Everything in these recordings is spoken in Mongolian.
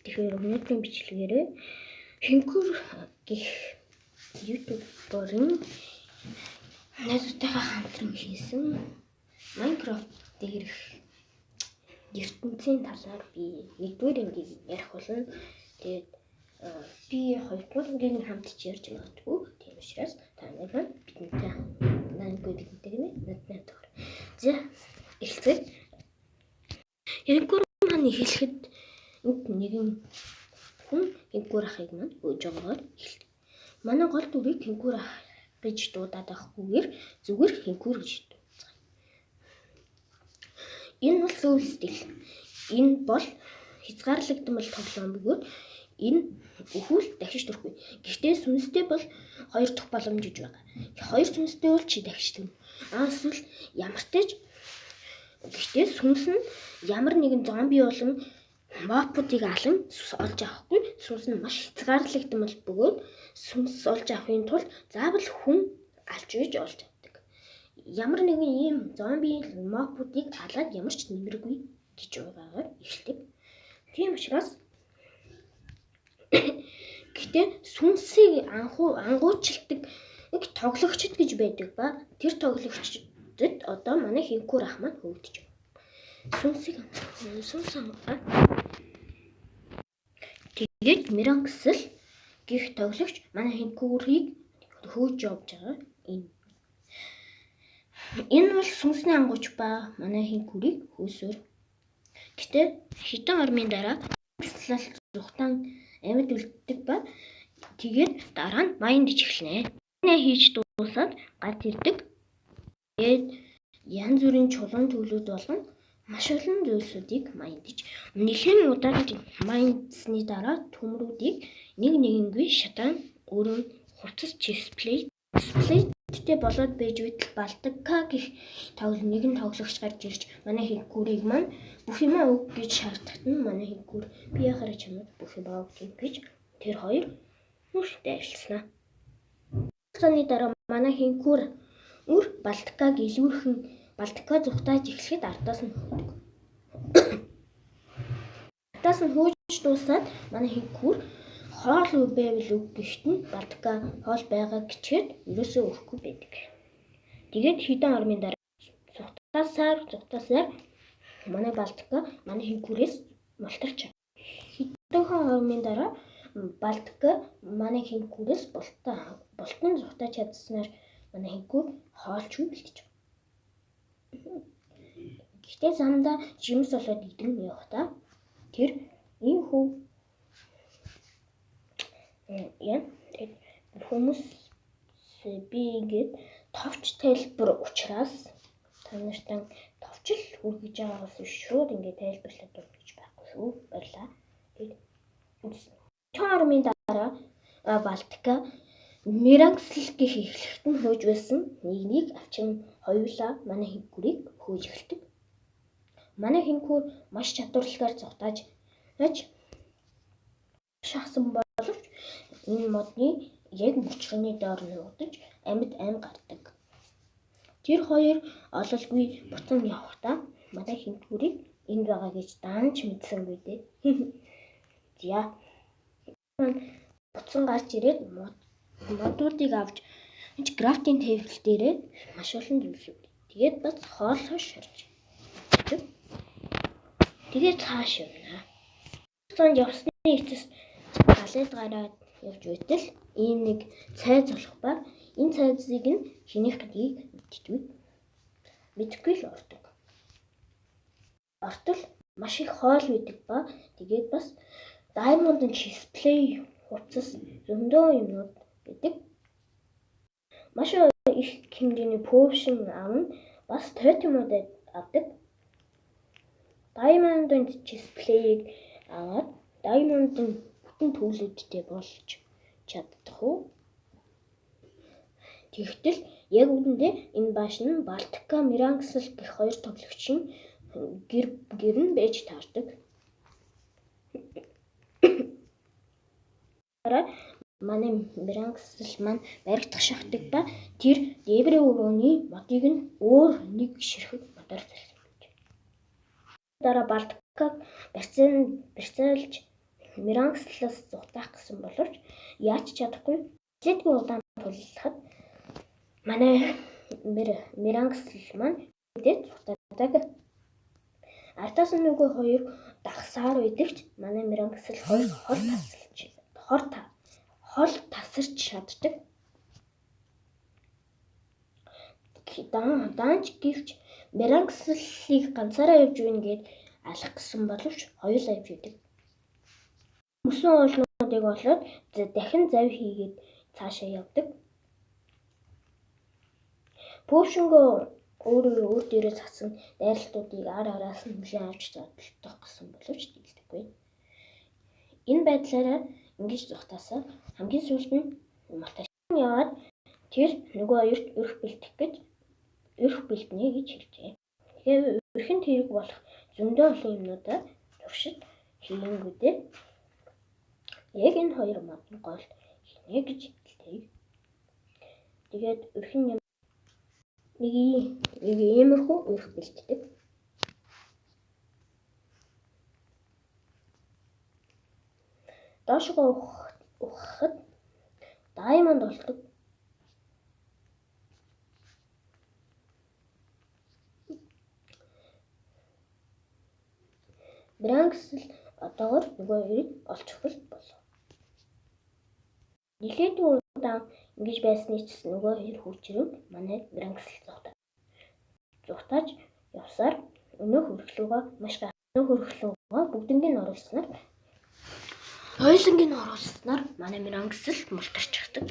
Тэгэхээр өнөөдрийн бичлэгээрээ Хинкүр гэх YouTuber-ын найзуудтайгаа хамтран хийсэн Minecraft дээрх ертөнцийн талаар би 1-р ангийг ярих болно. Тэгээд би 2-р ангийг хамтж ярьж магадгүй. Тийм учраас та нарыг бидэнтэй надтай тохир. За эхлэхэд Хинкүр маань хэлэхэд нэгэн хүн Хинкүр ахыг маань өгж байгаагаар эхэлдэг. Манай гол дүрийг Хинкүр ах гэж дуудаад байхгүйгээр зүгээр Хинкүр гэж дуудсан. Энэ бол сүүл стил. Энэ бол хязгаарлагдмал тоглоом бөгөөд энэ өхүүл дахиж төрөхгүй. Гэхдээ сүнстэй бол 2 дахь боломж гэж байгаа. 2 сүнстэй бол чи дахиж төрнө. Эсвэл ямар ч тач гэхдээ сүнс нь ямар нэгэн зомби болон мопуудыг алан олж авахгүй. Сүнс нь маш хязгаарлагдмал бөгөөд сүнс олж авахын тулд заавал хүн алж үйж олж авдаг. Ямар нэгэн ийм зомби мопуудыг алаад ямар ч нэмэргүй гэж байгаагаар эхэлдэг. Тийм учраас гэхдээ сүнсийг ангуучилдаг нэг тоглогчд гэж байдаг ба тэр тоглогчдод одоо манай Хинкүр ах маань хөвдөж байна. Сүнс тэгээд Миранксл гэх тоглогч манай Хинкүрийг хөөж явж байгаа. Энэ бол сүнсний ангууч ба манай Хинкүрийг хөөсөөр. Гэтэ хэдэн ормын дараа зүхтан амьд үлддэг ба тэгээд дараа нь майндж эхэлнэ. Энэ хийж дуусаад гарт ирдэг. Тэгээд янз бүрийн чулуун төлөвлөд болгон маш олон зүйлсүүдийг майндж. Нэгэн удаад майндсны дараа төмрүүдийг нэгэнгүй шатаан өөрөө хувцас дисплейтэй болоод байж байтал Балтка гэх нэгэн тоглогч гарч ирж манай Хинкүрийг маань бүх юмаа өг гэж шаардахад нь манай Хинкүр би яхаараа чамд бүх юмаа өгч гэж тэр хоёр нүртэй ажилласнаа. Цааны дараа манай Хинкүр Балткаг илүүрхэн Балтка зүхтааж эхлэхэд ардаас нь хөөдөг. Ардаас нь хөөж дуусаад манай Хинкүр хоол байвал үг гэхэд нь Балтка хоол байгаа гэчээд ерөөсөө өгөхгүй байдаг. Тэгээд хэдэн ормын дараа зүхтаасаар манай Балтка манай Хинкүрээс мултарч. Хэдэн ормын дараа Балтка манай Хинкүрээс бултан зүхтааж чадсанаар манай Хинкүр хоолч үлдэж. Гэхдээ замдаа жимс болоод идэн явахдаа тэр ийм хөв хүмүүс бигээд товч тайлбар учраас та нартай товчл хүргэж байгаагаас шууд ингээд тайлбарлаад өгч байхгүй шүү. Баярлаа. Тэгээд чармын дараа Балтка Миранксл гэх эхлэлт нь хөөж байсан нэгнийг авчин хоёулаа манай Хинкүрийг хөөж эхэлдэг. Манай Хинкүр маш чадварлагаар зогтааж шахсан боловч энэ модны яг мөчрөний доор нуугдаж амьд гардаг. Тэр хоёр ололгүй буцан явахдаа манай Хинкүрийг энд байгаа гэж даанч мэдсэнгүй дээ. За буцан гарч ирээд модуудыг авч крафтинг тейбл дээрээ маш олон зүйлсүүд. Тэгээд бас хоолоо шарж. Тэгээд цааш явна. Цаанд явсны эцэс галууд гараад явж байтал ийм нэг цайз болох ба энэ цайзыг нь хинэх гэдгийг мэдхгүй л ордог. Ортол маш их хоол үйдэг ба тэгээд бас даймонд дисплей хувцас зөндөө юмнууд байдаг. Маш их хэмжээний поушн авна бас тотемуудад авдаг. Даймонд дисплейг аваад даймондын бүтэн төлөвлөлттэй болж чаддаг уу? Тэгтэл яг үүндээ энэ бааш нь Балтка Миранксл гэх хоёр тоглогчийн гэр нь байж таардаг. Манай Миранксл маань баригдах шахдаг ба тэр дээврээ өрөөний модыг нь өөр нэг ширхэг модоор залгуулж. Дараа Балткаг барьцаалж миранкслаас зугатах гэсэн боловч яаж чадахгүй жилдгийн удаан тулахад манай миранксл маань үдээ зугатаадаг. Артаас нь нөгөө хоёр дагсаар үдэгч манай миранксл хоёр хол тасарч чаддаг. Даанч гэвч миранкслийг ганцаараа явж өгнө гэд алах гэсэн боловч хоёулаа явж идэг. Мөсөн уулнуудыг олоод дахин зав хийгээд цаашаа явдаг. Пүүшингөө өөр дээрээ цацсан дайралтуудыг араас нь хүлээн авч зодтолдох гэсэн боловч дийлдэггүй. Энэ байдлаараа ингэж зугатаасаа хамгийн сүүлд нь мартаж яваад тэр нөгөө хоёрт өрх бэлтнэ гэж хэлжээ. Тэгэхээр өрхийн тэрэг болох зөндөө олон юмнуудаа туршид хийнгүүтээ яг энэ хоёр модны гол хийнэ гэж хэлдэг. Тэгээд өрхийн нэг иймэрхүү өрх бэлтдэг. Доошгоо ухахад даймонд болдог. Миранксл одоогоор нөгөө хоёрыг олж өгөх болов. Нэлээдгүй удаан ингэж байсны ч нөгөө хоёр хурцрын манай миранксл зугатаж явсаар өнөөх хөргөлөөгөө бүгднийг оруулснаар хоёулангийг оруулснаар манай миранксл мултарч чаддаг.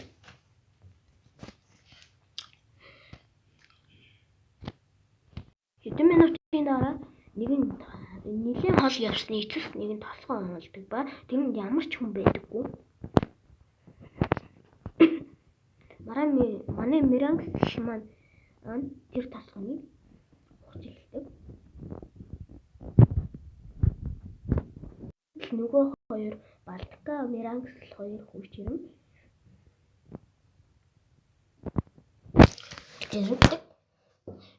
Хэдэн минутын дараа нэгэн хол явсны эцэст нэгэн толгой онголдог ба тэнд ямар ч хүн байдаггүй. Манай миранксл маань тэр толгойныг ухаж эхэлдэг. Нөгөө хоёр Балка миранксл хоёр хурцрын зэрэгдэг.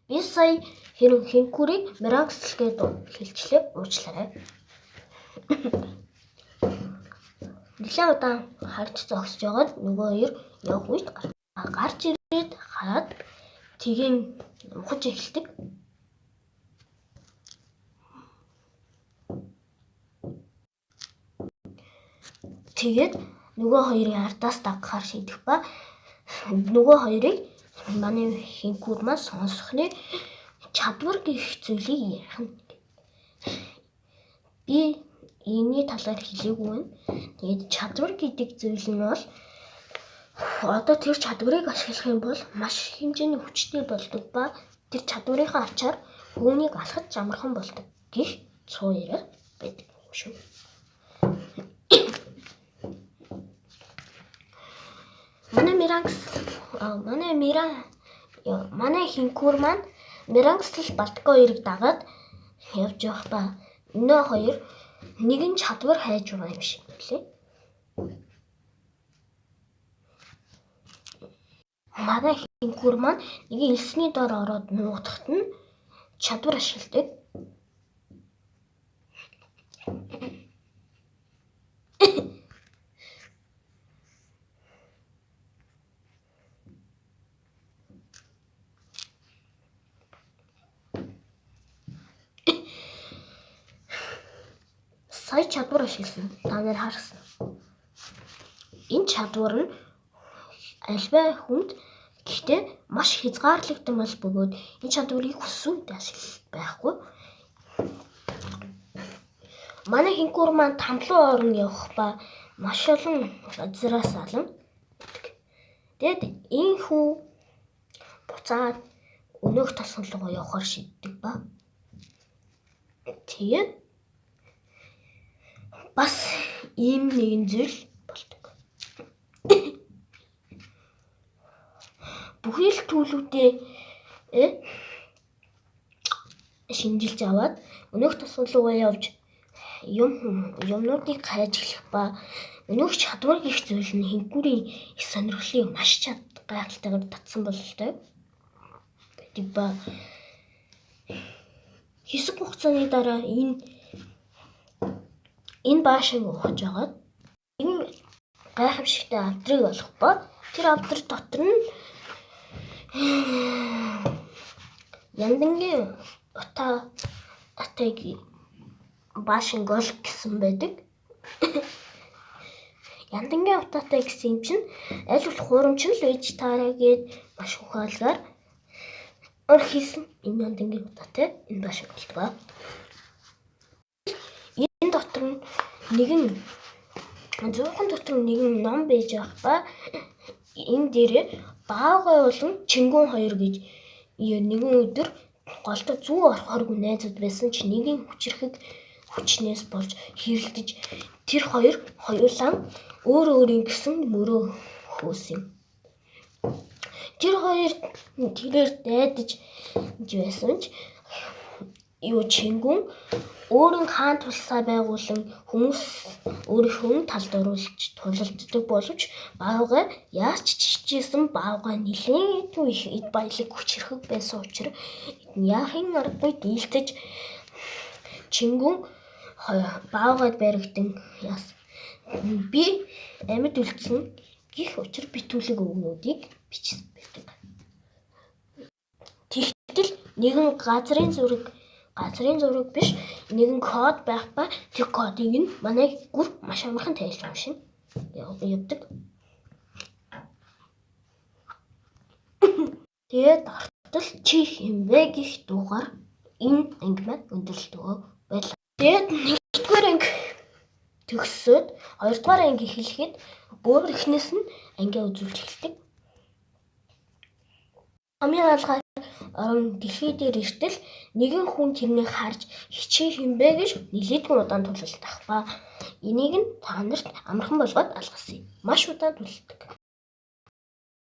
Би сая хэрэг хинкүрийг миранксл гээд хэлчлээ уучлаарай. Нэлээд удаан харж зогсож байгаад нөгөө хоёр явх үед гарч ирээд хараад тгийн ухаж эхэлдэг. Тэгээд нөгөө хоёрын ардаас дагахаар шийдэх ба нөгөө хоёрыг манай хинкүр маань сонсохны чадвар гэх зүйлийг ярих нь. Би энэний талаар хэлээгүй байна. Тэгээд чадвар гэдэг зүйл нь бол одоо тэр чадварыг ашиглах юм бол маш хэмжээний хүчтэй болдог ба тэр чадварынхаа ачаар үүнийг алхаж амархан болдог гэх цуу яриа байдаг юм шүү. Манай хинкүр маань миранксл Балка хоёрыг дагаад явж явах ба өнөө хоёр нэгэн чадвар хайж байгаа юм шиг байлээ. Манай хинкүр маань нэг элсний дор ороод нуутахт нь чадвар ашигладаг. Сая чадвар ашигласан. Та нар харсан. Энэ чадвар нь альбай хүнд гэхдээ маш хязгаарлагдсан бол бөгөөд энэ чадварыг хүссэн үед ашиглах байхгүй. Манай хинкүр маань тамлуу орон явах ба маш олон газраас алан. Тэгэд энэ хүн буцаад өнөөх тосгон руу явахаар шийддэг ба. Тэгээд бас ийм нэгэн зүйл болдог. Бүхий л төлөвдөө шинжилж аваад өнөөх тосгон руу явж юмнуудыг хайж эхлэх ба өнөөх чадвар гэх зүйл нь хинкүрийн их сонирхлыг маш гайхалтайгаар татсан бололтой байдаг ба хэсэг хугацааны дараа энэ энэ баашинг ухаж агаад энэ гайхамшигтай авдрыг олох ба тэр авдар дотор нь яндангийн утааг баашинг ол гэсэн байдаг. Яндангийн утаатай гэсэн юм чинь аль болох хурамчил ээж таараа гээд маш ухаалгаар орхисон энэ яндангийн утаатай энэ баашинг болтгоо. Энэ дотор нь нэгэн зуухан дотор нэгэн ном байж байх ба энэ дээрээ баавгай болон чингүн хоёр гэж нэгэн өдөр голдоо зүү орохоргүй найзууд байсан ч нэгийн хүчнээс болж хэрэлдэж тэр хоёулаа өөрийн гэсэн мөрөө хөөсөн. Тэр хоёр тэрээр дайдаж байсан ч чингүн өөрийн хаан тулсаа байгуулан хүмүүс өөрийнхөө талд оруулж тулалддаг боловч баавгай яаж ч чижсэн баавгай нэлээд их эд баялаг хүчрэх байсан учраас яахын аргагүй дийлдэж чингүн баавгайд баригдан яасан. Би амьд үлдсэн гих учир битүүлэг өгнүүдийг бичсэн байдаг. Тэгтэл нэгэн газрын зураг биш нэгэн код байх ба тэр кодыг нь манай гүр маш амархан тайлж уншин явдаг. Тэгээд ортол чи хэмвэ гэх дуугаар энэ анги маань өндөрлөлтөө байлаа. Тэгээд 1-р анги төгссөд 2-р анги эхлэхэд бүр эхнээс нь ангиа үзүүлж эхэлдэг. Хамгийн алгаа дэлхий дээр иртэл нэгэн хүн тэрнийг харж хичээ хэмбэ гэж нэлээдгүй удаан тулалдах ба энийг нь та нарт амархан болгоод алгасан юм. Маш удаан тулалдаг.